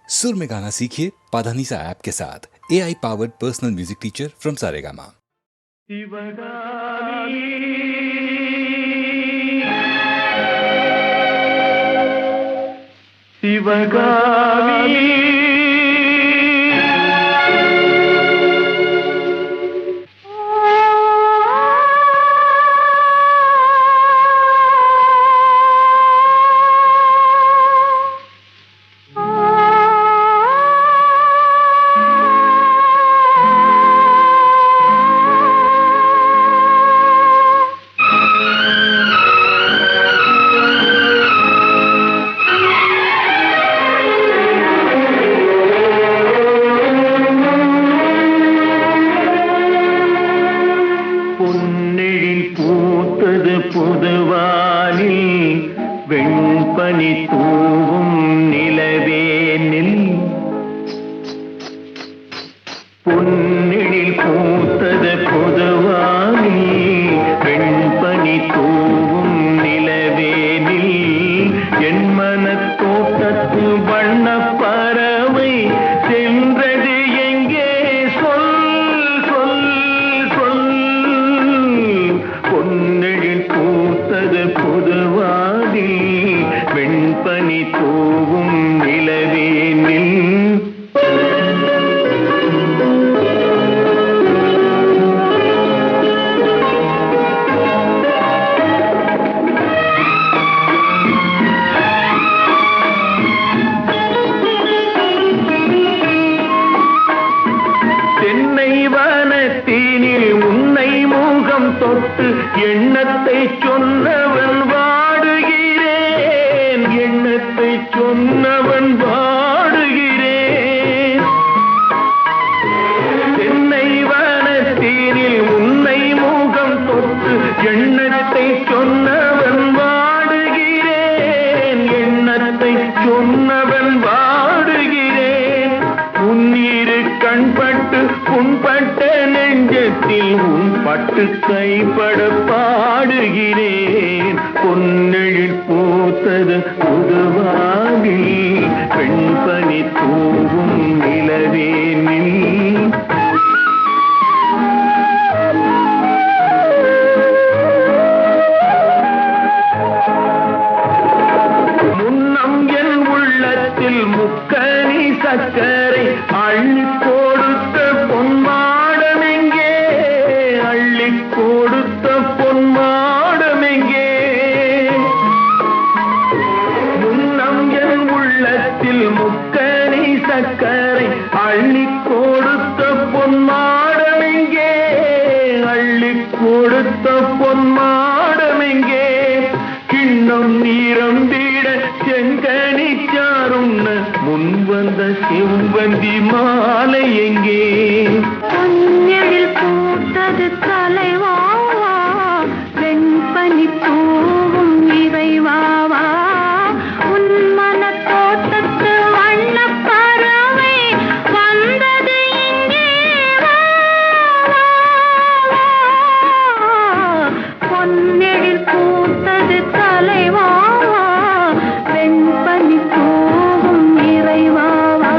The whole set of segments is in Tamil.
सुर में गाना सीखिए पाधानीसा ऐप के साथ। AI powered personal music teacher from Saregama. புதுவானில் வெண்பனி தூவும் நிலவேனில் பொன்னிழில் பூத்தது புதுவானில் வெண்பனி தூவும் நிலவேனில் என் மனத் தோட்டத்து வண்ணப் பறவை சென்றது எங்கே சொல் சொல் சொல் பொன்னிழில் பூத்தது புதுவானில் வெண்பனி தூவும் நிலவேனில் தொட்டு எண்ணத்தை சொன்னவன் வாடுகிறேன், எண்ணத்தை சொன்னவன் வாடுகிறேன். தென்னை வனத்தீனில் உன்னை முகம் தொட்டு எண்ணத்தை சொன்னவன் வாடுகிறேன், எண்ணத்தை சொன்னவன் வாடுகிறேன். உன்னிரு கண்பட்டு புண்பட்ட நெஞ்சத்தில் உன் பட்டு கைப்பட பாடுகிறேன். பொன்னெழில் பூத்தது புதுவானில் வெண்பனி தூவும் நிலவேனில் முன்னம் என் உள்ளத்தில் முக்கனி சக்கரை அள்ளி கொடுத்த பொன்மாடம் எங்கே, அள்ளி கொடுத்த பொன்மாடம் எங்கே. முன்னம் என் உள்ளத்தில் முக்கனி சக்கரை அள்ளி கொடுத்த பொன்மாடம் எங்கே, அள்ளி கொடுத்த பொன்மாடம் எங்கே. கிண்ணம் நீரம்பிட செங்கனி சாருண்ண முன் வந்த செவ்வந்தி மாலை எங்கே. பொன்னெழில் பூத்தது தலைவாவா வெண்பனி தூவும் இறைவாவா உன் மன தோட்டத்து வண்ணப் பறவை வந்தது இங்கே வா. பொன்னெழில் பூத்தது தலைவாவா வெண்பனி தூவும் இறைவாவா.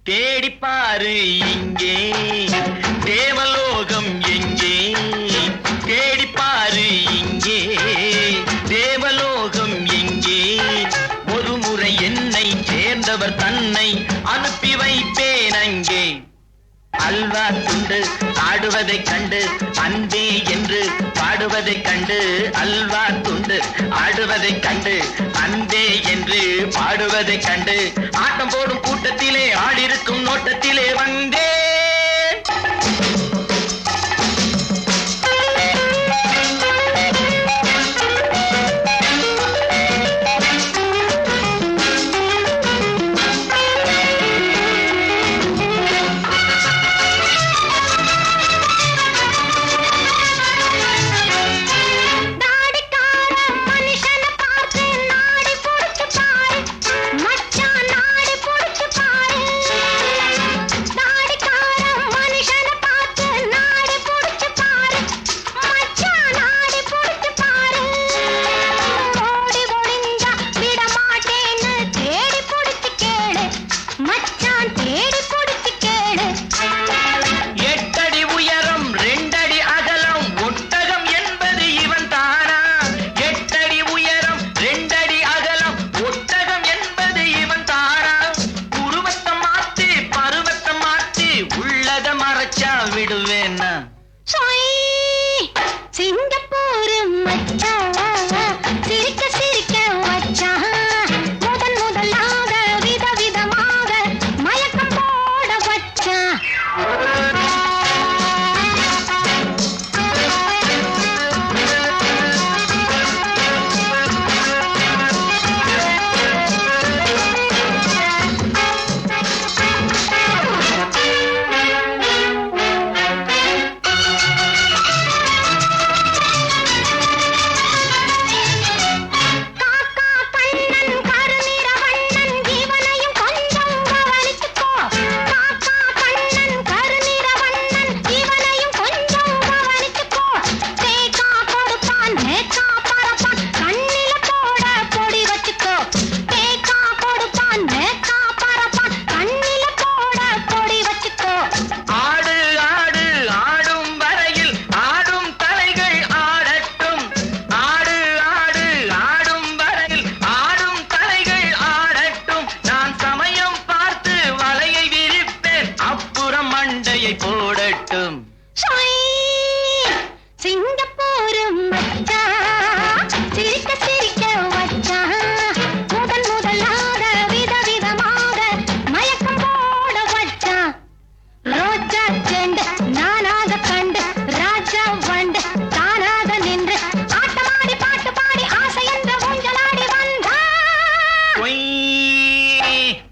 தேடிப்பாரு இங்கே தேவலோகம் எங்கே தேடிப்பாரு இங்கே தேவலோகம் எங்கே ஒரு முறை என்னை சேர்ந்தவர் தன்னை அனுப்பி வைப்பேன் அங்கே அல்வா துண்டு ஆடுவதைக் கண்டு அன்பே என்று பாடுவதைக் கண்டு அல்வா துண்டு ஆடுவதைக் கண்டு அன்பே என்று பாடுவதைக் கண்டு ஆட்டம் போடும் கூட்டத்திலே ஆடிருக்கும் நோட்டத்திலே வந்தே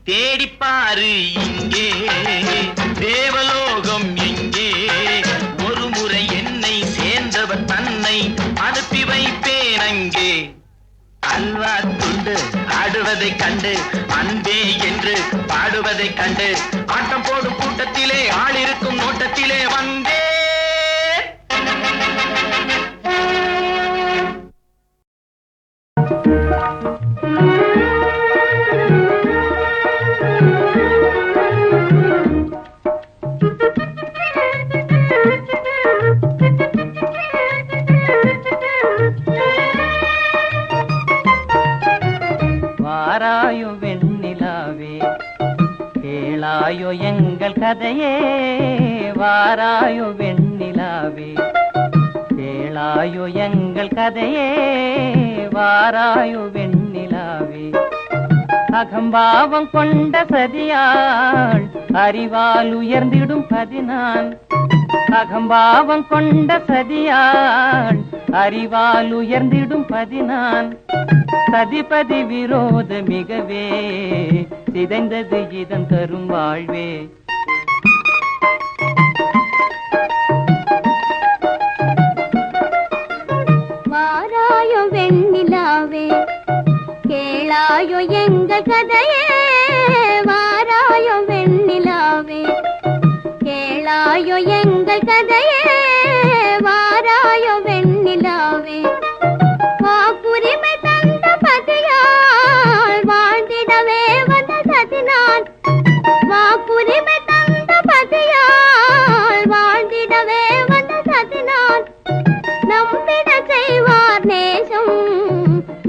தேடிப்பாரு இங்கே தேவலோகம் எங்கே ஒரு முறை என்னை சேர்ந்தவர் தன்னை அனுப்பி வைப்பேன் அங்கே அல்வா துண்டு ஆடுவதைக் கண்டு அன்பே என்று பாடுவதைக் கண்டு ஆட்டம் போடும் கூட்டத்திலே ஆளிருக்கும் நோட்டத்திலே வந்தே வாராயோ வெண்ணிலாவே கேளாயோ என் எங்கள் கதையே வாராயோ வெண்ணிலாவே கேளாயோ எங்கள் கதையே வாராயோ வெண்ணிலாவே அகம்பாவம் கொண்ட சதியாள் அறிவால் உயர்ந்திடும் பதினான் அகம்பாவம் கொண்ட சதியாள் அறிவால் உயர்ந்திடும் பதினான் சதிபதி விரோத மிகவே சிதைந்தது இதன் தரும் வாழ்வே வாராயோ வெண்ணிலாவே கேளாயோ எங்கள் கதையே வாராயோ வெண்ணிலாவே கேளாயோ எங்கள் கதையே வாராயோ வெண்ணிலாவே வாக்குரிமை தந்த பதியால் வாழ்ந்திடவே வந்த சதினான் வாக்குரிமை தந்த பதியால் வாழ்ந்திடவே வந்த சதினான் நம்பிட செய்வார் நேசம்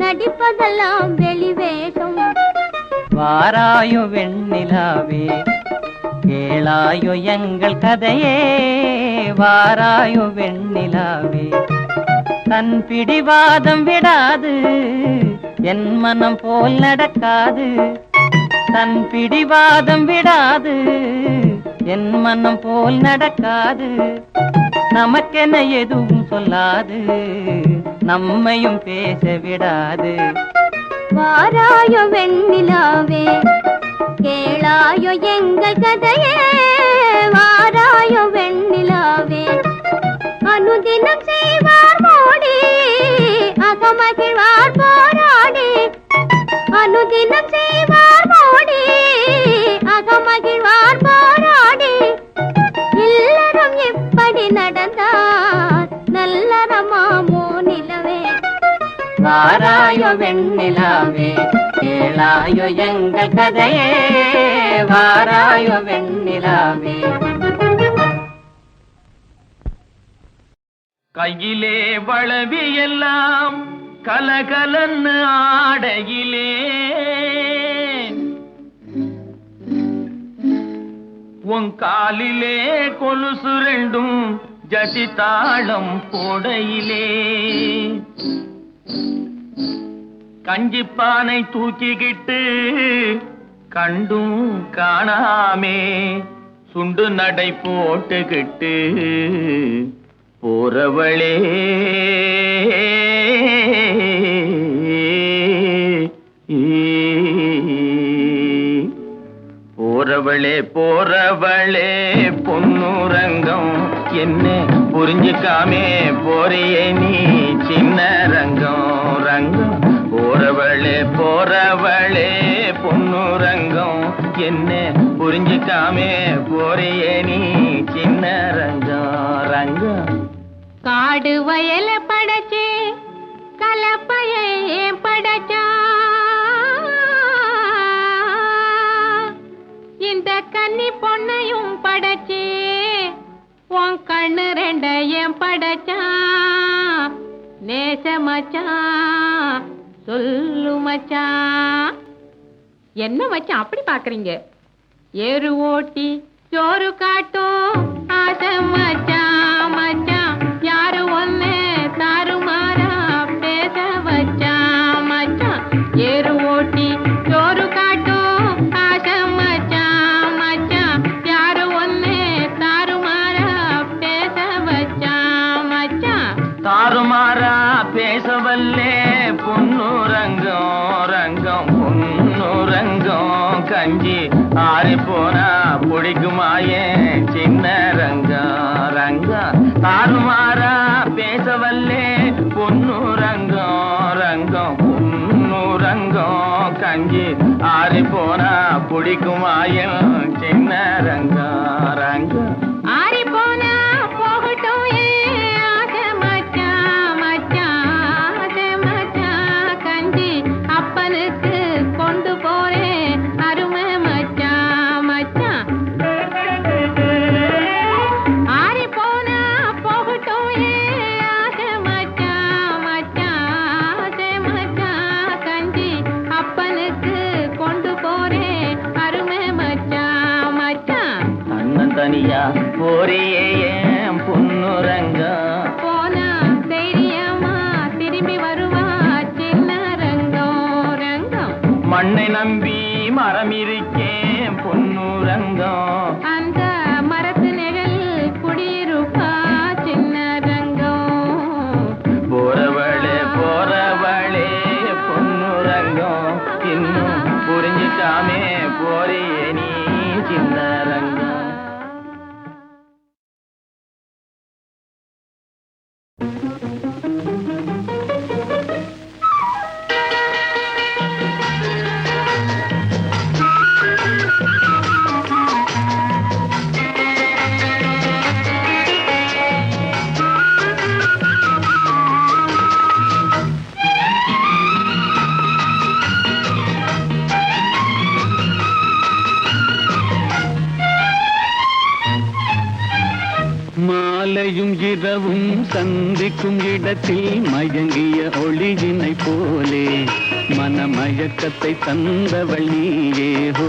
நடிப்பதெல்லாம் வெளிவேஷம் வாராயோ வெண்ணிலாவே கேளாயோ எங்கள் கதையே வாராயோ வெண்ணிலாவே தன் பிடிவாதம் விடாது என் மனம் போல் நடக்காது தன் பிடிவாதம் விடாது என் மனம் போல் நடக்காது நமக்கென எதுவும் சொல்லாது நம்மையும் பேச விடாது வாராயோ வெண்ணிலாவே கேளாயோ எங்கள் கதையே வாராயோ வெண்ணிலாவே அனுதினம் செய்வார் மோடி அகமகிழ்வார் போராடி அனுதினம் செய்வார் மோடி அகமகிழ்வார் போராடி இல்லறம் இப்படி நடந்தார் நல்லறமாமோ நிலவே வாராயோ வெண்ணிலாவே கேளாயோ எங்கள் கதையே வாராயோ வெண்ணிலாவே கையிலே வளவி எல்லாம் கலகலன்னு ஆடையிலே உன் காலிலே கொலுசு ரெண்டும் ஜதி தாளம் போடையிலே கஞ்சிப்பானை தூக்கிக்கிட்டு கண்டும் காணாமே சுண்டு நடை போட்டுக்கிட்டு போறவளே போறவளே போறவளே பொன்னுரங்கம் என்ன புரிஞ்சுக்காமே போறியே நீ சின்ன ரங்கம் ரங்கம் போறவளே போறவளே பொன்னுரங்கம் என்ன புரிஞ்சுக்காமே போறியே நீ சின்ன ரங்கம் ரங்கம் காடு வயல படைச்சே கலப்பையே படைச்சா இந்த கன்னி பொண்ணையும் படைச்சே உன் கண்ணு ரெண்டையும் படைச்சா நேச மச்சான் சொல்லு மச்சான் என்ன மச்சான் அப்படி பாக்குறீங்க ஏறு ஓட்டி சோறு காட்டும் ஆசை மச்சான் மச்சான் யாரு ஒன்னு தாறுமாறா பேச வச்சான் மச்சான் ஏறு ஓட்டி சோறு காட்டும் ஆசை மச்சான் மச்சான் யாரு ஒன்னு தாறுமாறா பேச வச்சான் மச்சான் தாறுமாறா பேசவல்லே பொன்னு ரங்கம் ரங்கம் பொன்னு ரங்கம் கஞ்சி ஆறி போனா பிடிக்குமாயே சின்ன ரங்கம் ரங்கம் தாறுமாறா பேசவல்லே பொன்னு ரங்கம் ரங்கம் பொன்னு ரங்கம் கஞ்சி ஆறி போனா பிடிக்குமாயே சின்ன ரங்கம் ரங்கம் ஆறி போனா போகட்டும் ஆசை மச்சான் மச்சான் ஆசை மச்சான் கஞ்சி அப்பனுக்கு கொண்டு போறேன் அருமை மச்சான் மச்சான் ஆறி போனா போகட்டும் ஆசை மச்சான் மச்சான் ஆசை மச்சான் கஞ்சி அப்பனுக்கு கொண்டு போறேன் அருமை மச்சான் மச்சான் அண்ணன் தனியா போறியே ஏன் பொன்னுரங்கம் போனா தைரியமா திரும்பி வருவா சின்ன ரங்கம் ரங்கம் மண்ணை நம்பி மரம் இருக்கேன் பொன்னுரங்கம் அந்த மரத்து நிழல் குடியிருப்பா சின்ன ரங்கம் போறவளே பொன்னுரங்கம் இன்னும் புரிஞ்சுக்காமே போறியே நீ சின்ன ரங்கம் மாலையும் இரவும் சந்திக்கும் இடத்தில் மயங்கிய ஒளியினை போலே மனமயக்கத்தை தந்தவள் நீயே ஹோ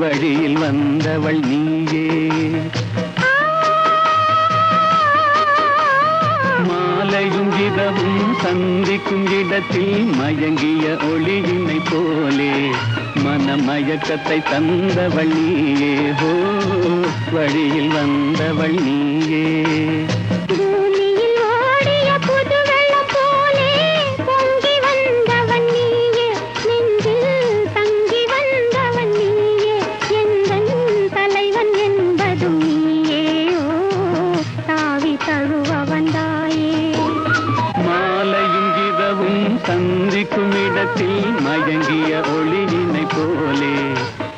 வழியில் வந்தவள் நீயே மாலையும் இரவும் சந்திக்கும் இடத்தில் மயங்கிய ஒளியினை போலே மனமயக்கத்தை தந்தவள் நீயே ஹோ வழியில் வந்தவள் நீயே பூமியில் ஓடிய புது வெள்ளம் போலே பொங்கி வந்தவன் நீயே நெஞ்சில் தங்கி வந்தவன் நீயே எந்தன் தலைவன் என்பதும் நீயே ஓ தாவி தழுவ வந்தாயே மாலையும் இரவும் சந்திக்கும் இடத்தில் மயங்கிய ஒளியினை போலே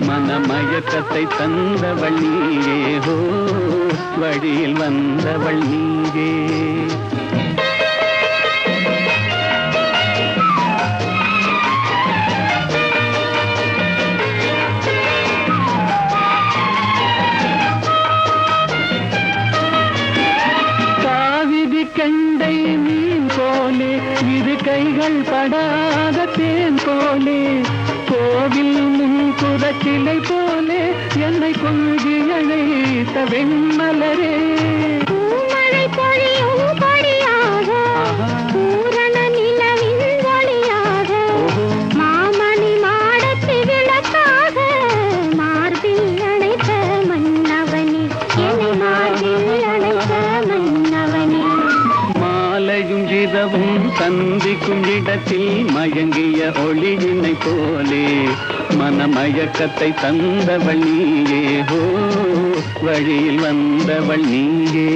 மனமயக்கத்தை தந்தவள் நீயே ஹோ வழியில் வந்தவள் நீயே காவிரி கண்டை மீன் போலே இரு கைகள் படாத தேன் போலே கோவில் முன்குறச்சிலை போலே என்னை கொஞ்சி அழைத்த வெண்மலரே பூமழை பொழியும் கொடியாக பூரண நிலவின் ஒளியாக மாமணி மாடத்து விளக்காக மார்பில் அணைத்த மன்னவனே என்னை மார்பில் அணைத்த மன்னவனே மாலையும் இரவும் சந்திக்கும் இடத்தில் மயங்கிய ஒளியினை போலே மனமயக்கத்தை தந்தவள் நீயே ஹோ வழியில் வந்தவள் நீயே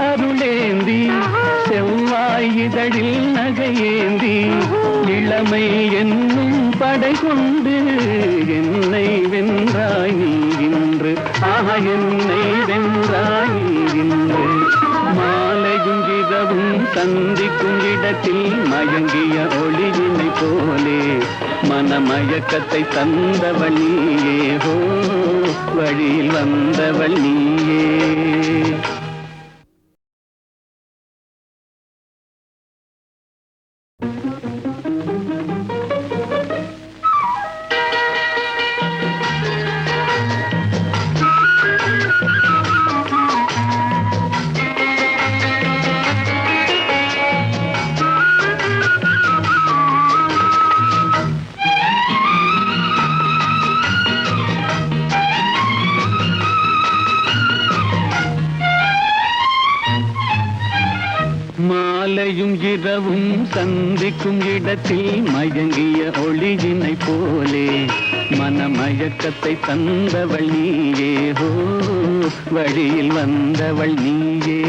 அருளேந்தி செவ்வாய் இதழில் நகையேந்தி இளமை என்னும் படை கொண்டு என்னை வென்றாய் நீ இன்று என்னை வென்றாய் நீ இன்று மாலையும் இரவும் சந்திக்கும் இடத்தில் மயங்கிய ஒளியினை போலே மனமயக்கத்தை தந்தவள் நீயே ஹோ வழியில் வந்தவள் நீயே மாலையும் இரவும் சந்திக்கும் இடத்தில் மயங்கிய ஒளியினை போலே மனமயக்கத்தை தந்தவள் நீயே ஹோ வழியில் வந்தவள் நீயே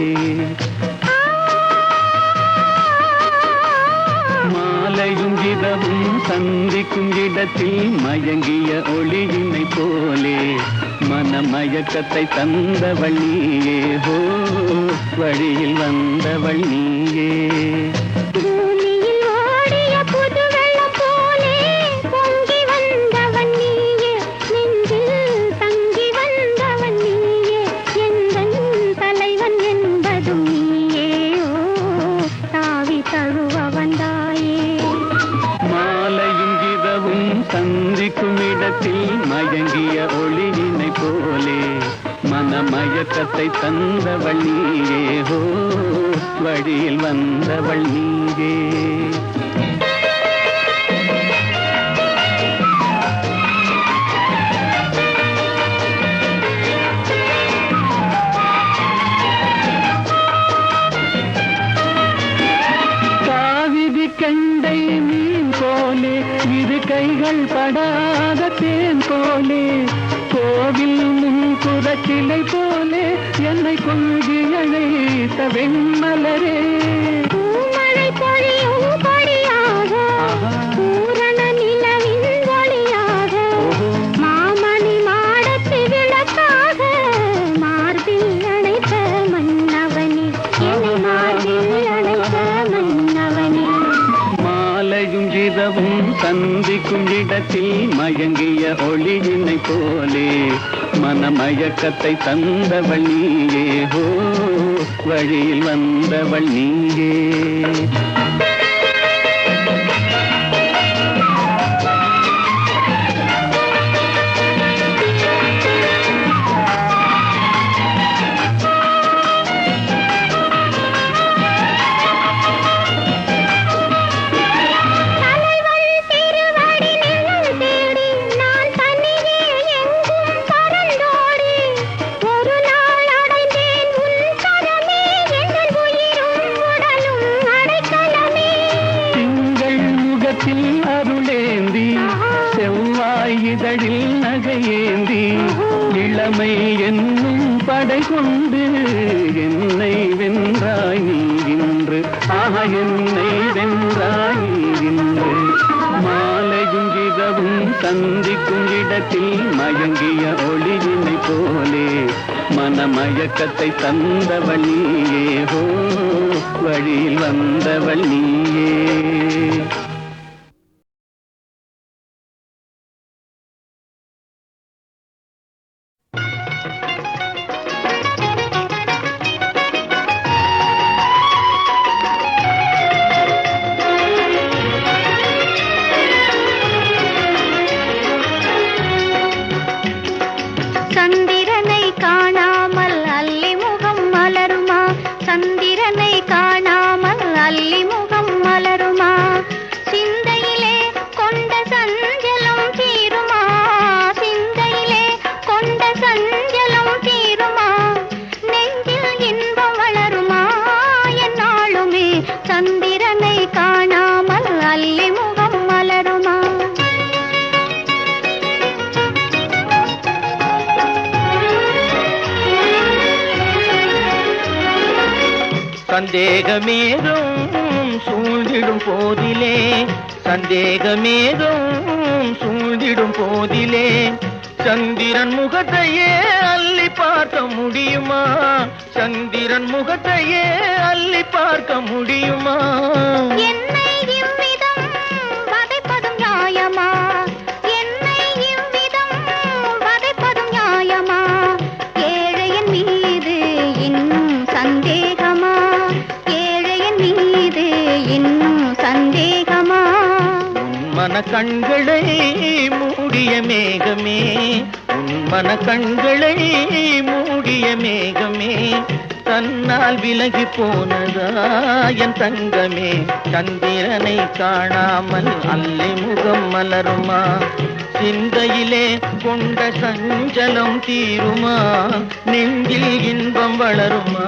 மாலையும் இரவும் சந்திக்கும் இடத்தில் மயங்கிய ஒளியினை போலே மனமயக்கத்தை தந்தவள் நீயே ஹோ வழியில் வந்தவள் நீயே பூமியில் ஓடிய புது வெள்ளம் போலே பொங்கி வந்தவன் நீயே நெஞ்சில் தங்கி வந்தவன் நீயே எந்தன் தலைவன் என்பதும் நீயே ஓ தாவி தழுவ வந்தாயே மாலையும் இரவும் சந்திக்கும் இடத்தில் மயங்கிய ஒளியினை போலே மனமயக்கத்தை தந்தவள் நீயே ஹோ வழியில் வந்தவள் நீயே காவிரி கண்டை மீன் போலே இரு கைகள் படாத தேன் போலே கோவில் முன்குறச்சிலை போலே என்னை கொள்கி அழைத்த வெண்மலரே பூமழை பொழியும் கொடியாக பூரண நிலவின் ஒளியாக மாமணி மாடத்து விளக்காக மார்பில் அணைத்த மன்னவனே என்னை மார்பில் அணைத்த மன்னவனே மாலையும் இரவும் சந்திக்கும் இடத்தில் மயங்கிய ஒளியினை போலே மனமயக்கத்தை தந்தவள் நீயே ஹோ வழியில் வந்தவள் நீயே அருளேந்தி செவ்வாய் இதழில் நகையேந்தி இளமை என்னும் படை கொண்டு என்னை வென்றாய் நீ இன்று என்னை வென்றாய் நீ இன்று மாலையும் இரவும் சந்திக்கும் இடத்தில் மயங்கிய ஒளியினை போலே மனமயக்கத்தை தந்தவள் நீயே ஹோ வழியில் வந்தவள் நீயே சந்திரனை காணாமல் அல்லி முகம் மலருமா சந்திரனை காணாமல் அல்லி முகம் மலருமா சிந்தையிலே கொண்ட சஞ்சலம் தீருமா சிந்தையிலே கொண்ட சஞ்சலம் தீருமா நெஞ்சில் இன்பம் வளருமா என்னாலுமே சந்திரனை காணாமல் அல்லி முகம் மலருமா சந்தேகமேதும் சூழ்ந்திடும் போதிலே சந்தேகமேதும் சூழ்ந்திடும் போதிலே சந்திரன் முகத்தையே அள்ளி பார்க்க முடியுமா சந்திரன் முகத்தையே அள்ளி பார்க்க முடியுமா என்னை இவ்விதம் வதைப்பதும் நியாயமா என்னை இவ்விதம் வதைப்பதும் நியாயமா ஏழையின் மீது இன்னும் சந்தேகமா ஏழையின் மீது இன்னும் சந்தேகமா மன கண்களை மூடிய மேகமே உன் மன கண்களை மூடிய மேகமே தன்னால் விலகி போனதா என் தங்கமே சந்திரனை காணாமல் அல்லி முகம் மலருமா சிந்தையிலே கொண்ட சஞ்சலம் தீருமா நெஞ்சில் இன்பம் வளருமா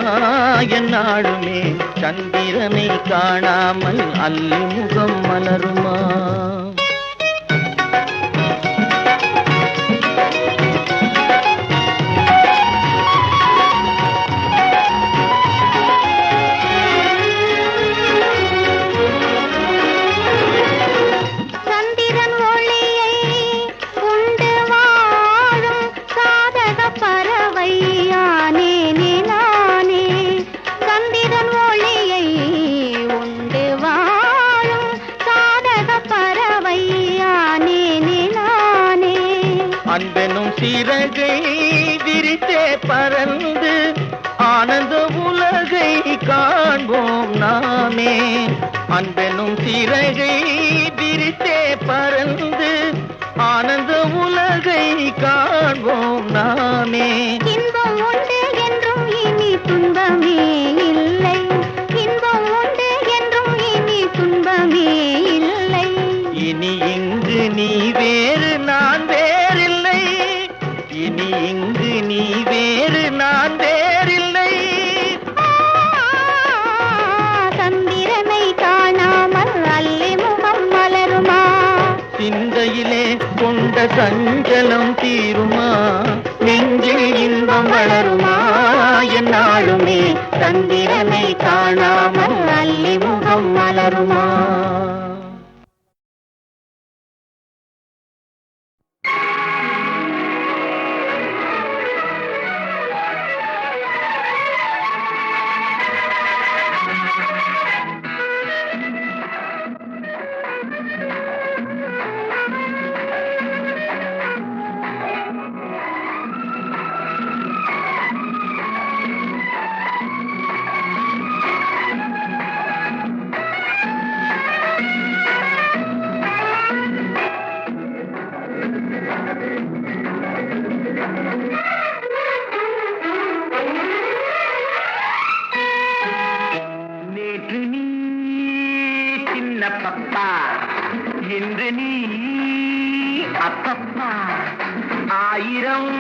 என்னாலுமே சந்திரனை காணாமல் அல்லி முகம் மலருமா அன்பெனும் சிறகை விரித்தே பறந்து ஆனந்த உலகை காண்போம் நாமே. அன்பெனும் சிறகை விரித்தே பறந்து ஆனந்த உலகை காண்போம் நாமே. இன்பம் உண்டு என்றும் இனி துன்பமே இல்லை, இன்பம் உண்டு என்றும் இனி துன்பமே இல்லை. இனி இங்கு நீ வேறு நான் வேறில்லை, இனி இங்கு நீ வேறு நான் வேறில்லை. சந்திரனை காணாமல் அல்லி முகம் மலருமா? சிந்தையிலே கொண்ட சஞ்சலம் தீருமா? நெஞ்சில் இன்பம் வளருமா? என்னாலுமே சந்திரனை காணாமல் அல்லி முகம் மலருமா? நேற்று நீ சின்ன பப்பா, இன்று நீ அப்பப்பா. ஆயிரம்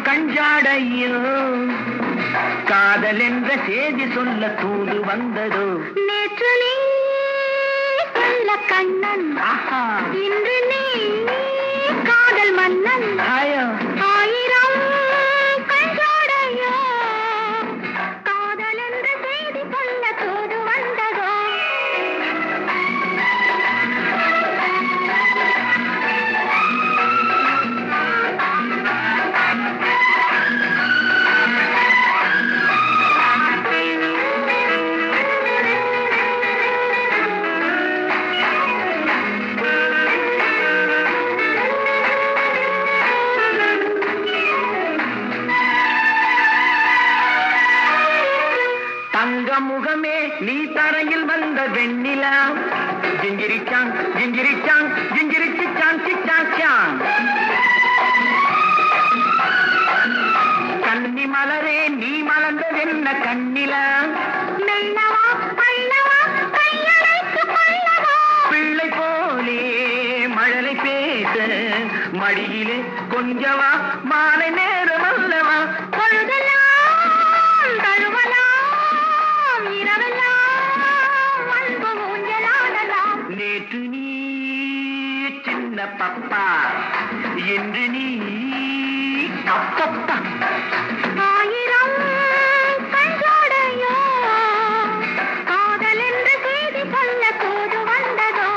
கஞ்சாடையில் காதல் என்ற செய்தி சொல்ல தூது வந்ததோ. நேற்று நீ சொல்ல கண்ணன், இன்று நீ காதல் மன்னன். ஆயிரம் கண்ஜோடையோ காதல் என்ற செய்தி சொல்ல தூது வந்ததோ. தங்க முகமே நீ தரையில் வந்த வெண்ணிலா. ஜிஞ்சிரிச்சாங் ஜிஞ்சிரிச்சாங் ஜிஞ்சிரிச்சாங் சிச்சாச்சாங். கன்னி மலரே நீ மலர்ந்ததென்ன கண்ணிலா. மெல்லவா பல்லவா கையழைத்து கொள்ளவா. பிள்ளை போலே மழலை பேச மடியிலே கொஞ்சவா. மாலை நேரம் அல்லவா. பொழுதெல்லாம் தழுவலாம், இரவெல்லாம் அன்பு ஊஞ்சலாடலாம். நேற்று நீ சின்ன பப்பா, இன்று நீ அப்பப்பா. ஆயிரம் கண்ஜோடையோ காதல் என்ற செய்தி சொல்ல தூது வந்ததோ.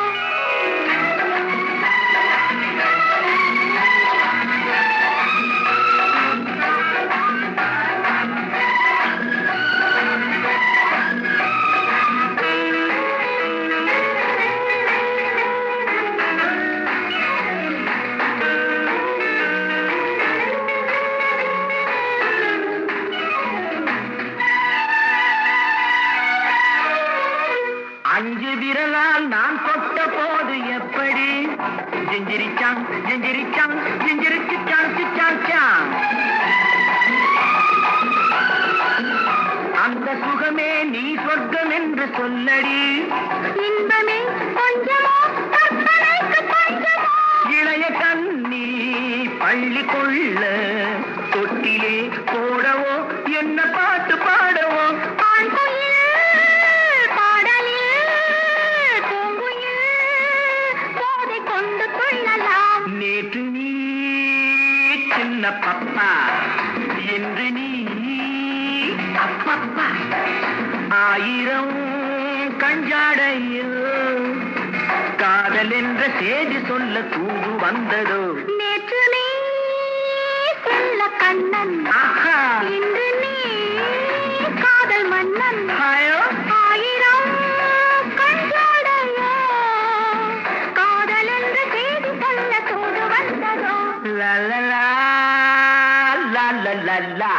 அஞ்சு விரலால் நான் தொட்ட போது எப்படி. ஜிஞ்சிரிச்சாங் ஜிஞ்சிரிச்சாங் ஜிஞ்சிரிச்சாங் சிச்சாச்சாங். அந்த சுகமே நீ சொர்க்கம் என்று சொல்லடி. இன்பமே கொஞ்சமோ கற்பனைக்கு கொஞ்சமோ. இளைய கண்ணி பள்ளி கொள்ள தொட்டிலே போடவோ என்ன பாட்டு பாடவோ. ஆண் குயில் பாடலில் பூங்குயில் போதை கொண்டு கொள்ளலாம். நேற்று நீ சின்ன பப்பா, இன்று நீ அப்பப்பா. ஆயிரம் கஞ்சாடையில் காதல் என்ற செய்தி சொல்ல தூது வந்ததோ. நேற்று நீ செல்ல கண்ணன், ஆஹா. இன்று நீ காதல் மன்னன். ஹாயோ. ஆயிரம் கண்ஜோடையோ காதல் என்ற செய்தி சொல்ல தூது வந்ததோ. லா லா லல்லா